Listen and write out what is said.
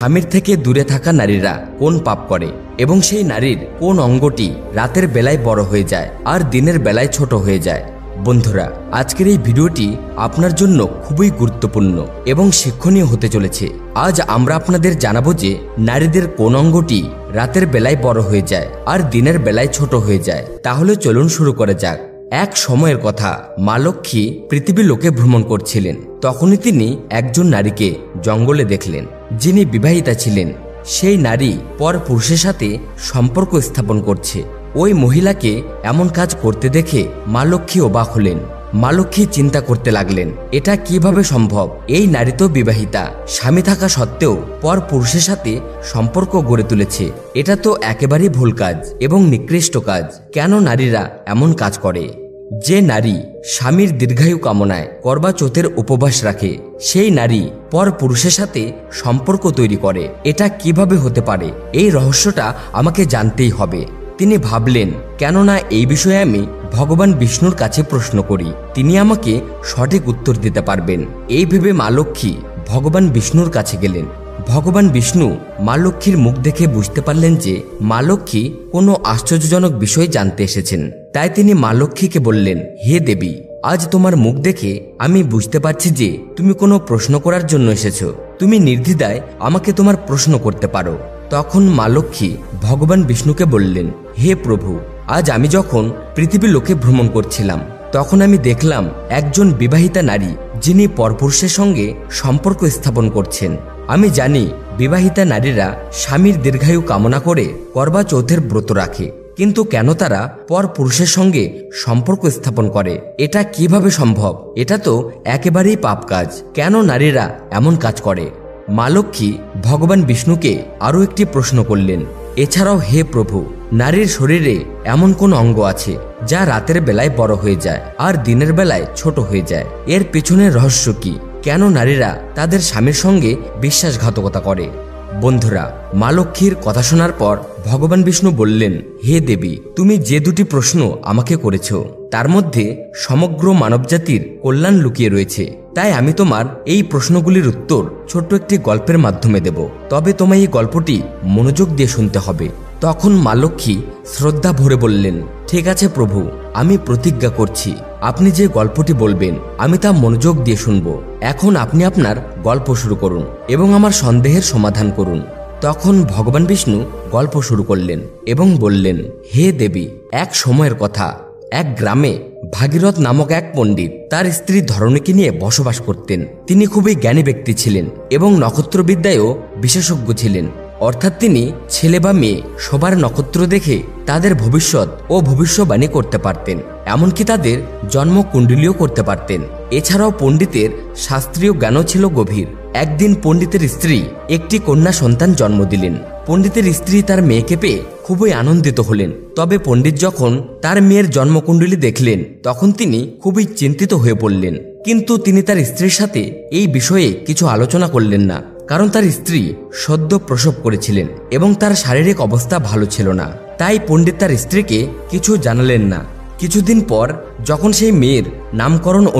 স্বামীর থেকে দূরে থাকা নারীরা কোন পাপ করে এবং সেই নারীর কোন অঙ্গটি রাতের বেলায় বড় হয়ে যায় আর দিনের বেলায় ছোট হয়ে যায়। বন্ধুরা, আজকের এই ভিডিওটি আপনার জন্য খুবই গুরুত্বপূর্ণ এবং শিক্ষণীয় হতে চলেছে। আজ আমরা আপনাদের জানাবো যে নারীদের কোন অঙ্গটি রাতের বেলায় বড় হয়ে যায় আর দিনের বেলায় ছোট হয়ে যায়। তাহলে চলুন শুরু করা যাক। এক সময়ের কথা, মা লক্ষ্মী পৃথিবী লোকে ভ্রমণ করছিলেন। তখনই তিনি একজন নারীকে জঙ্গলে দেখলেন, যিনি বিবাহিতা ছিলেন। সেই নারী পর পুরুষের সাথে সম্পর্ক স্থাপন করছে। ওই মহিলাকে এমন কাজ করতে দেখে মা লক্ষ্মী অবাক হলেন। মা লক্ষ্মী চিন্তা করতে লাগলেন, এটা কিভাবে সম্ভব? এই নারী তো বিবাহিতা, স্বামী থাকা সত্ত্বেও পর পুরুষের সাথে সম্পর্ক গড়ে তুলেছে। এটা তো একেবারেই ভুল কাজ এবং নিকৃষ্ট কাজ। কেন নারীরা এমন কাজ করে? যে নারী স্বামীর দীর্ঘায়ু কামনায় করবা চৌথের উপবাস রাখে, সেই নারী পর পুরুষের সাথে সম্পর্ক তৈরি করে। এটা কিভাবে হতে পারে? এই রহস্যটা আমাকে জানতেই হবে। তিনি ভাবলেন, কেননা এই বিষয়ে আমি ভগবান বিষ্ণুর কাছে প্রশ্ন করি, তিনি আমাকে সঠিক উত্তর দিতে পারবেন। এই ভেবে মা লক্ষ্মী ভগবান বিষ্ণুর কাছে গেলেন। ভগবান বিষ্ণু মা লক্ষ্মীর মুখ দেখে বুঝতে পারলেন যে মা লক্ষ্মী কোনো আশ্চর্যজনক বিষয় জানতে এসেছেন। তাই তিনি মা লক্ষ্মীকে বললেন, হে দেবী, আজ তোমার মুখ দেখে আমি বুঝতে পারছি যে তুমি কোনো প্রশ্ন করার জন্য এসেছো। তুমি নির্দ্বিধায় আমাকে তোমার প্রশ্ন করতে পারো। তখন মা লক্ষ্মী ভগবান বিষ্ণুকে বললেন, হে প্রভু, আজ আমি যখন পৃথিবী লোকে ভ্রমণ করছিলাম, তখন আমি দেখলাম একজন বিবাহিতা নারী, যিনি পরপুরুষের সঙ্গে সম্পর্ক স্থাপন করছেন। আমি জানি বিবাহিতা নারীরা স্বামীর দীর্ঘায়ু কামনা করে করবা চৌথের ব্রত রাখে, কিন্তু কেন তারা পর পুরুষের সঙ্গে সম্পর্ক স্থাপন করে? এটা কিভাবে সম্ভব? এটা তো একেবারেই পাপ কাজ। কেন নারীরা এমন কাজ করে? মা লক্ষ্মী ভগবান বিষ্ণুকে আরও একটি প্রশ্ন করলেন, এছাড়াও হে প্রভু, নারীর শরীরে এমন কোন অঙ্গ আছে যা রাতের বেলায় বড় হয়ে যায় আর দিনের বেলায় ছোট হয়ে যায়? এর পেছনের রহস্য কি? কেন নারীরা তাদের স্বামীর সঙ্গে বিশ্বাসঘাতকতা করে? বন্ধুরা, মা লক্ষ্মীর কথা শোনার পর ভগবান বিষ্ণু বললেন, হে দেবী, তুমি যে দুটি প্রশ্ন আমাকে করেছ, তার মধ্যে সমগ্র মানবজাতির কল্যাণ লুকিয়ে রয়েছে। তাই আমি তোমার এই প্রশ্নগুলির উত্তর ছোট্ট একটি গল্পের মাধ্যমে দেব। তবে তোমায় এই গল্পটি মনোযোগ দিয়ে শুনতে হবে। তখন মা লক্ষ্মী শ্রদ্ধা ভরে বললেন, ঠিক আছে প্রভু, আমি প্রতিজ্ঞা করছি, আপনি যে গল্পটি বলবেন আমি তা মনোযোগ দিয়ে শুনব। এখন আপনি আপনার গল্প শুরু করুন এবং আমার সন্দেহের সমাধান করুন। তখন ভগবান বিষ্ণু গল্প শুরু করলেন এবং বললেন, হে দেবী, এক সময়ের কথা, এক গ্রামে ভাগীরথ নামক এক পণ্ডিত তার স্ত্রী ধরণীকে নিয়ে বসবাস করতেন। তিনি খুবই জ্ঞানী ব্যক্তি ছিলেন এবং নক্ষত্রবিদ্যায়ও বিশেষজ্ঞ ছিলেন। অর্থাৎ তিনি ছেলে বা মেয়ে সবার নক্ষত্র দেখে তাদের ভবিষ্যৎ ও ভবিষ্যবাণী করতে পারতেন, এমনকি তাদের জন্মকুণ্ডলীও করতে পারতেন। এছাড়াও পণ্ডিতের শাস্ত্রীয় জ্ঞানও ছিল গভীর। একদিন পণ্ডিতের স্ত্রী একটি কন্যা সন্তান জন্ম দিলেন। পণ্ডিতের স্ত্রী তার মেয়েকে পেয়ে খুবই আনন্দিত হলেন। তবে পণ্ডিত যখন তার মেয়ের জন্মকুণ্ডলী দেখলেন, তখন তিনি খুবই চিন্তিত হয়ে পড়লেন। কিন্তু তিনি তার স্ত্রীর সাথে এই বিষয়ে কিছু আলোচনা করলেন না, কারণ তার স্ত্রী সদ্য প্রসব করেছিলেন এবং তার শারীরিক অবস্থা ভালো ছিল না। তাই পণ্ডিত তার স্ত্রীকে কিছু জানালেন না। কিছুদিন পর যখন সেই মেয়ের নামকরণ